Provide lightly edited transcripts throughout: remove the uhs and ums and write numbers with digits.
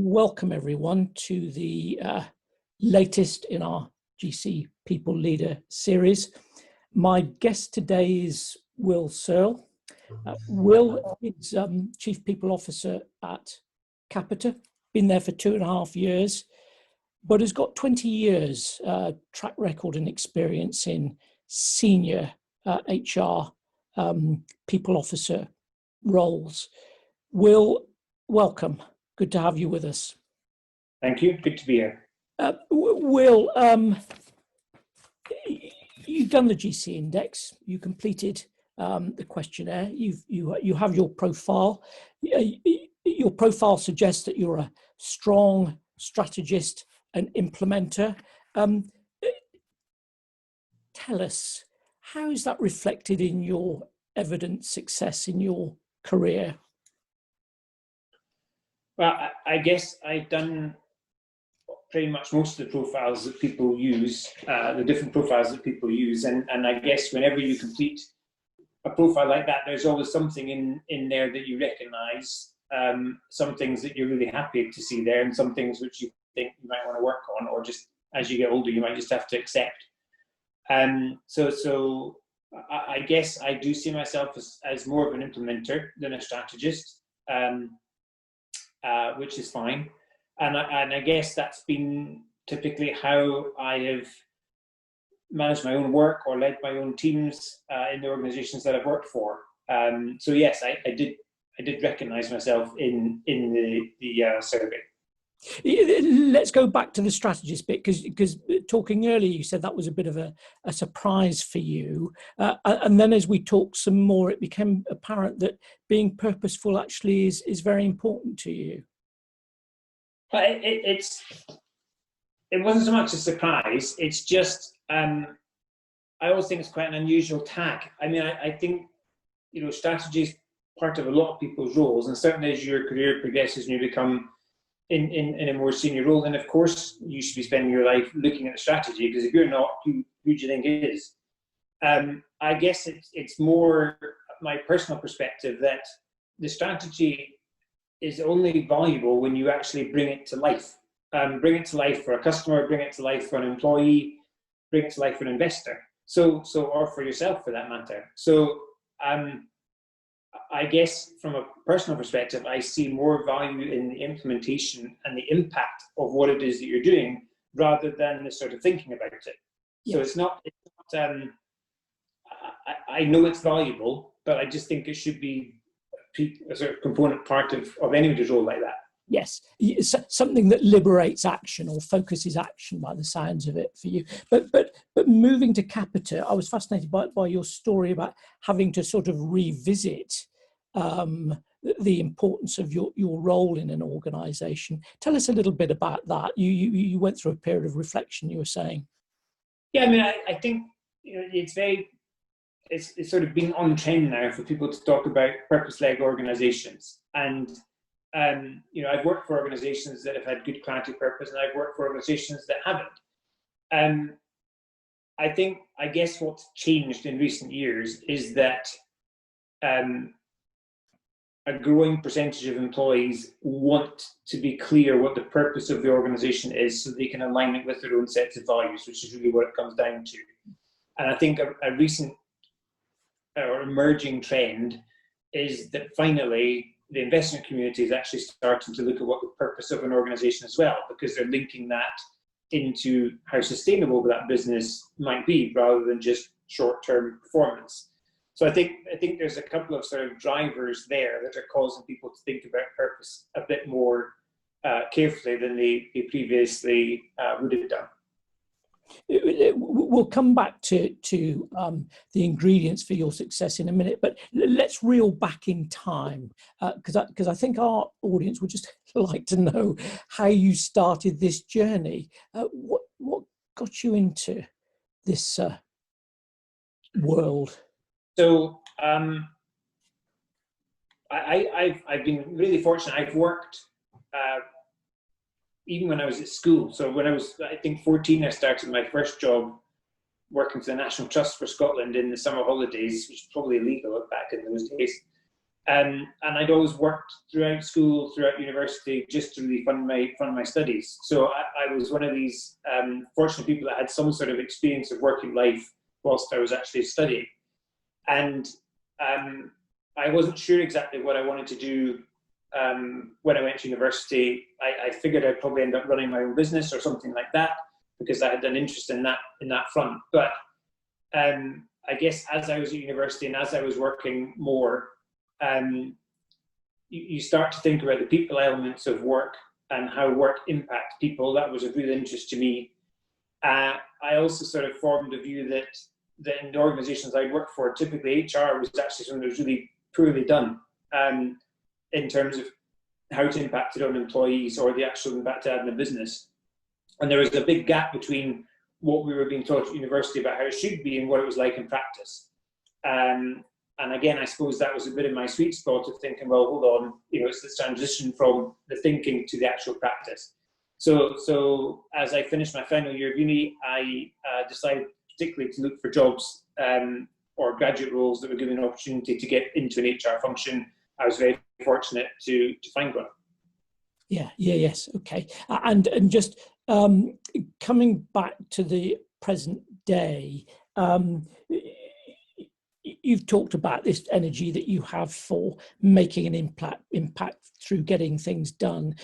welcome everyone to the latest in our GC People Leader series. My guest today is Will Serle. Will is Chief People Officer at Capita, been there for 2.5 years, but has got 20 years track record and experience in senior HR people officer roles. Will, welcome. Good to have you with us. Thank you. Good to be here. Will, you've done the GC Index. You completed the questionnaire. You have your profile. Your profile suggests that you're a strong strategist and implementer. Tell us, how is that reflected in your evident success in your career? Well, I guess I've done pretty much most of the profiles that people use, the different profiles that people use. And I guess whenever you complete a profile like that, there's always something in there that you recognize, some things that you're really happy to see there, and some things which you think you might want to work on, or just as you get older, you might just have to accept. So I guess I do see myself as more of an implementer than a strategist. Which is fine, and I guess that's been typically how I have managed my own work or led my own teams in the organisations that I've worked for. So yes, I did recognise myself in the survey. Let's go back to the strategist bit, because talking earlier, you said that was a bit of a surprise for you, and then as we talked some more, it became apparent that being purposeful actually is very important to you. It wasn't so much a surprise. It's just I always think it's quite an unusual tag. I mean, I think strategy is part of a lot of people's roles, and certainly as your career progresses and you become in a more senior role, then of course you should be spending your life looking at the strategy, because if you're not, who do you think it is? I guess it's more my personal perspective that the strategy is only valuable when you actually bring it to life. Bring it to life for a customer, bring it to life for an employee, bring it to life for an investor. So or for yourself for that matter. So I guess from a personal perspective, I see more value in the implementation and the impact of what it is that you're doing, rather than the sort of thinking about it. Yes. So it's not I know it's valuable, but I just think it should be a sort of component part of anybody's role like that. Yes, something that liberates action or focuses action, by the sounds of it for you. But moving to Capita, I was fascinated by your story about having to sort of revisit the importance of your role in an organisation. Tell us a little bit about that. You went through a period of reflection, you were saying. Yeah, I mean, I think it's sort of been on trend now for people to talk about purpose-led organisations, and I've worked for organisations that have had good clarity of purpose, and I've worked for organisations that haven't. I guess what's changed in recent years is that a growing percentage of employees want to be clear what the purpose of the organisation is, so they can align it with their own sets of values, which is really what it comes down to. And I think a recent or emerging trend is that finally the investment community is actually starting to look at what the purpose of an organisation as well, because they're linking that into how sustainable that business might be, rather than just short-term performance. So I think there's a couple of sort of drivers there that are causing people to think about purpose a bit more carefully than they previously would have done. We'll come back to the ingredients for your success in a minute, but let's reel back in time, because I think our audience would just like to know how you started this journey. What got you into this world? So I've been really fortunate. I've worked even when I was at school. So when I was, I think, 14, I started my first job working for the National Trust for Scotland in the summer holidays, which was probably illegal back in those days. And I'd always worked throughout school, throughout university, just to really fund my studies. So I was one of these fortunate people that had some sort of experience of working life whilst I was actually studying. And I wasn't sure exactly what I wanted to do when I went to university. I figured I'd probably end up running my own business or something like that, because I had an interest in that front. But I guess as I was at university and as I was working more, you start to think about the people elements of work and how work impacts people. That was of real interest to me. I also sort of formed a view that in the organizations I worked for, typically HR was actually something that was really poorly done in terms of how it impacted on employees or the actual impact it had in the business. And there was a big gap between what we were being taught at university about how it should be and what it was like in practice. And again, I suppose that was a bit of my sweet spot of thinking, well, hold on, it's this transition from the thinking to the actual practice. So as I finished my final year of uni, I decided particularly to look for jobs or graduate roles that would give me an opportunity to get into an HR function. I was very fortunate to find one. Yes, okay. And just coming back to the present day, you've talked about this energy that you have for making an impact through getting things done.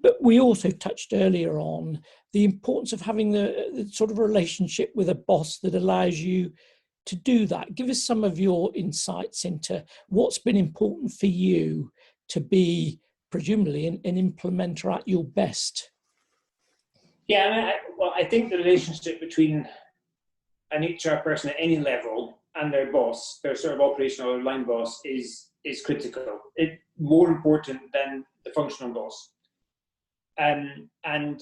But we also touched earlier on the importance of having the sort of relationship with a boss that allows you to do that. Give us some of your insights into what's been important for you to be presumably an implementer at your best. Yeah, I think the relationship between an HR person at any level and their boss, their sort of operational or line boss, is critical. It's more important than the functional boss. And I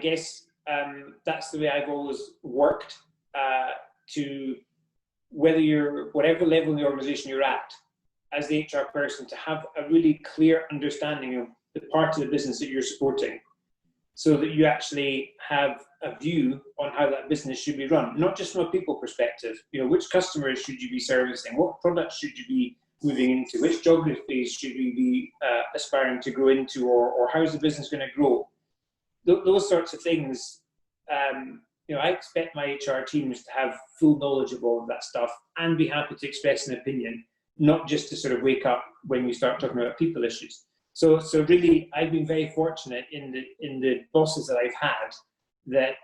guess that's the way I've always worked. To whatever level in the organization you're at, as the HR person, to have a really clear understanding of the part of the business that you're supporting, so that you actually have a view on how that business should be run, not just from a people perspective. Which customers should you be servicing? What products should you be moving into? Which geographies should we be aspiring to grow into, or how is the business going to grow? Those sorts of things. I expect my HR teams to have full knowledge of all of that stuff and be happy to express an opinion, not just to sort of wake up when we start talking about people issues. So really, I've been very fortunate in the bosses that I've had, that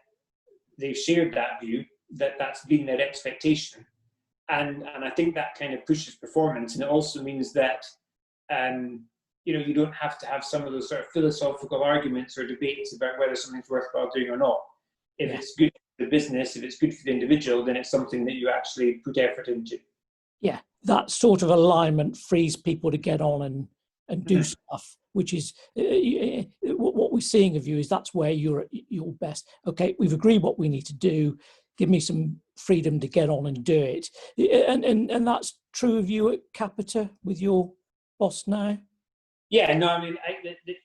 they've shared that view, that's been their expectation. And I think that kind of pushes performance. And it also means that, you don't have to have some of those sort of philosophical arguments or debates about whether something's worthwhile doing or not. If it's good for the business, if it's good for the individual, then it's something that you actually put effort into. Yeah, that sort of alignment frees people to get on and do stuff, which is what we're seeing of you is that's where you're at your best. Okay, we've agreed what we need to do. Give me some freedom to get on and do it. And that's true of you at Capita with your boss now? Yeah, no, I mean,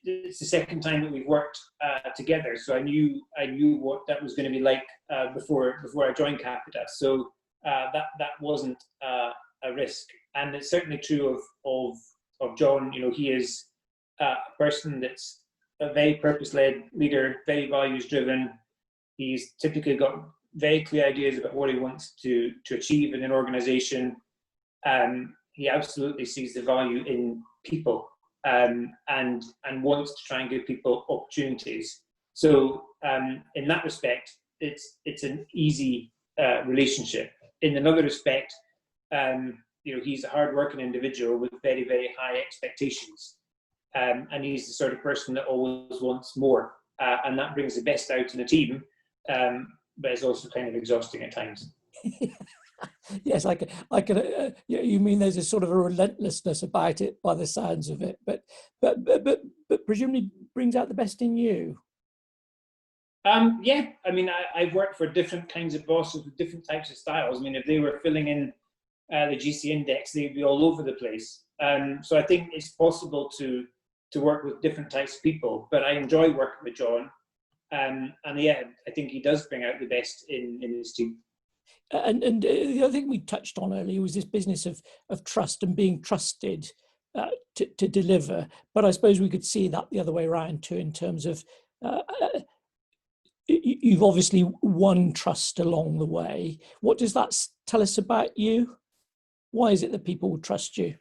it's the second time that we've worked together, so I knew what that was going to be like before I joined Capita. So that wasn't a risk, and it's certainly true of John. He is a person that's a very purpose-led leader, very values-driven. He's typically got very clear ideas about what he wants to achieve in an organisation. He absolutely sees the value in people. And wants to try and give people opportunities. So in that respect, it's an easy relationship. In another respect, he's a hard-working individual with very, very high expectations, and he's the sort of person that always wants more, and that brings the best out in a team, but it's also kind of exhausting at times. Yes, I can. You mean there's a sort of a relentlessness about it, by the sounds of it, but presumably brings out the best in you. Yeah, I mean, I've worked for different kinds of bosses with different types of styles. I mean, if they were filling in the GC index, they'd be all over the place. So I think it's possible to work with different types of people, but I enjoy working with John, and yeah, I think he does bring out the best in his team. And the other thing we touched on earlier was this business of trust and being trusted to deliver. But I suppose we could see that the other way around too, in terms of you've obviously won trust along the way. What does that tell us about you? Why is it that people will trust you?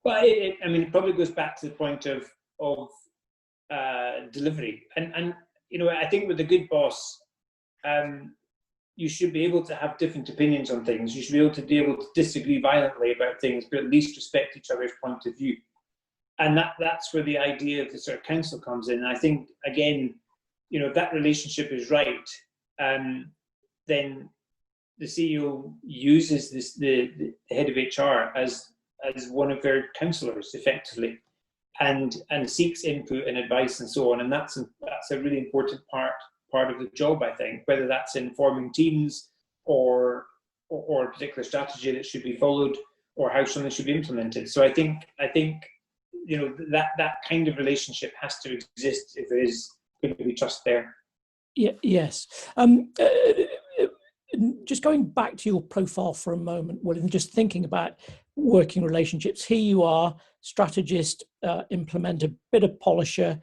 Well, it probably goes back to the point of delivery, and I think with a good boss, you should be able to have different opinions on things. You should be able to disagree violently about things, but at least respect each other's point of view. And that's where the idea of the sort of council comes in. And I think, again, if that relationship is right, then the CEO uses the head of HR as one of their counsellors, effectively, and seeks input and advice and so on. And that's a really important part of the job, I think, whether that's in forming teams or a particular strategy that should be followed or how something should be implemented. So I think that kind of relationship has to exist if there is going to be trust there. Yeah, yes. Just going back to your profile for a moment, Will, and just thinking about working relationships. Here you are, strategist, implementer, bit of polisher.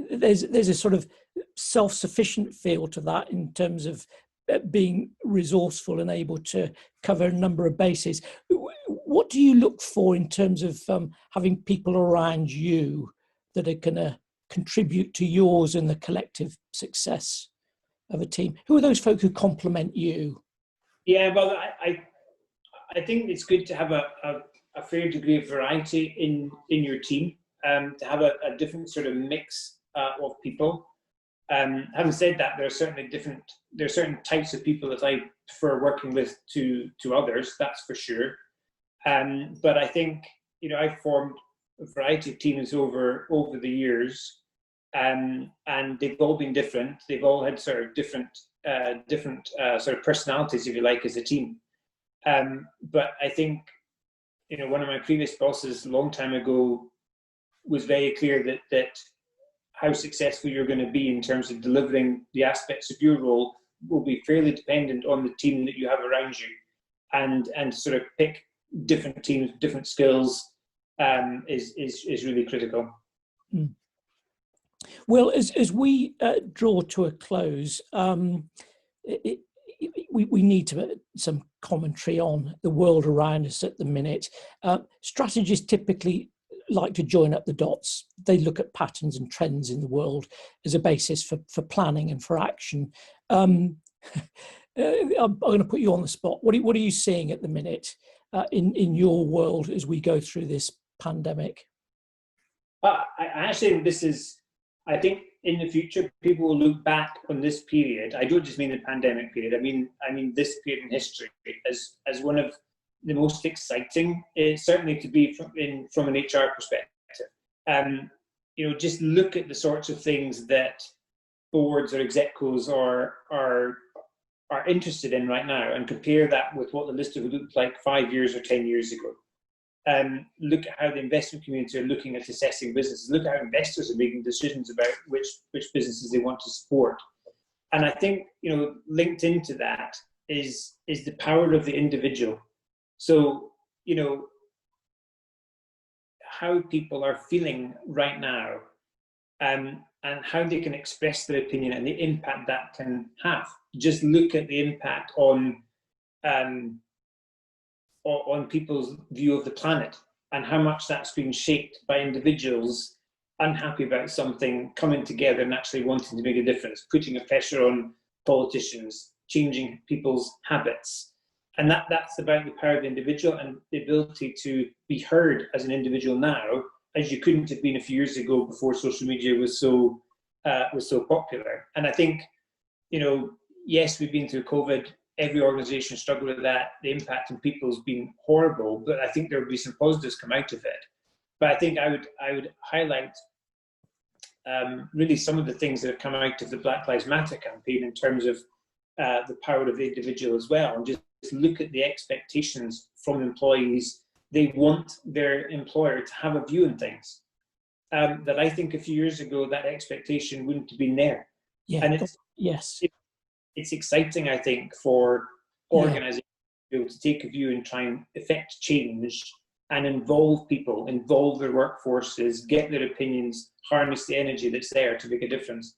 There's a sort of self-sufficient feel to that in terms of being resourceful and able to cover a number of bases. What do you look for in terms of having people around you that are going to contribute to yours and the collective success of a team? Who are those folk who complement you? Yeah, well, I think it's good to have a fair degree of variety in your team, to have a different sort of mix of people. Having said that, there are certain types of people that I prefer working with to others. That's for sure. But I think I've formed a variety of teams over the years, and they've all been different. They've all had sort of different sort of personalities, if you like, as a team. But I think one of my previous bosses a long time ago was very clear that how successful you're going to be in terms of delivering the aspects of your role will be fairly dependent on the team that you have around you, and sort of pick different teams, different skills is really critical. Mm. Well, as we draw to a close, we need some commentary on the world around us at the minute. Strategists typically like to join up the dots. They look at patterns and trends in the world as a basis for planning and for action. I'm going to put you on the spot. What are you seeing at the minute in your world as we go through this pandemic? I actually think I think in the future people will look back on this period. I don't just mean the pandemic period. I mean this period in history as one of the most exciting, certainly to be from an HR perspective. Just look at the sorts of things that boards or execos are interested in right now, and compare that with what the list would look like 5 years or 10 years ago. Look at how the investment community are looking at assessing businesses. Look at how investors are making decisions about which businesses they want to support. And I think linked into that is the power of the individual. So how people are feeling right now, and how they can express their opinion and the impact that can have. Just look at the impact on people's view of the planet, and how much that's been shaped by individuals unhappy about something, coming together and actually wanting to make a difference, putting a pressure on politicians, changing people's habits. And that's about the power of the individual and the ability to be heard as an individual now, as you couldn't have been a few years ago before social media was so popular. And I think, yes, we've been through COVID. Every organisation struggled with that. The impact on people has been horrible, but I think there will be some positives come out of it. But I think I would highlight really some of the things that have come out of the Black Lives Matter campaign in terms of the power of the individual as well, and just look at the expectations from employees. They want their employer to have a view on things that I think a few years ago that expectation wouldn't have been there. Yeah. And yes. it's exciting, I think, for organisations to be able to take a view and try and effect change and involve people, involve their workforces, get their opinions, harness the energy that's there to make a difference.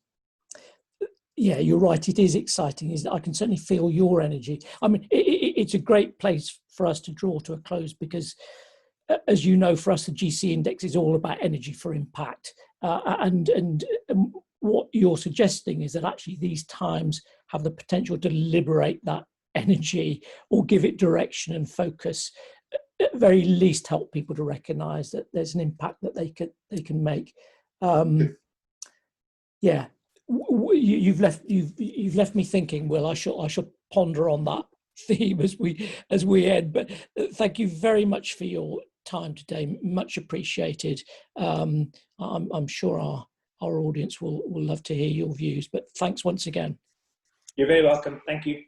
Yeah, you're right. It is exciting. I can certainly feel your energy. I mean, it's a great place for us to draw to a close because, as you know, for us, the GC index is all about energy for impact. And what you're suggesting is that actually these times have the potential to liberate that energy or give it direction and focus. At the very least, help people to recognise that there's an impact that they can make. Yeah. You've left me thinking. Well, I shall ponder on that theme as we end. But thank you very much for your time today. Much appreciated. I'm sure our audience will love to hear your views. But thanks once again. You're very welcome. Thank you.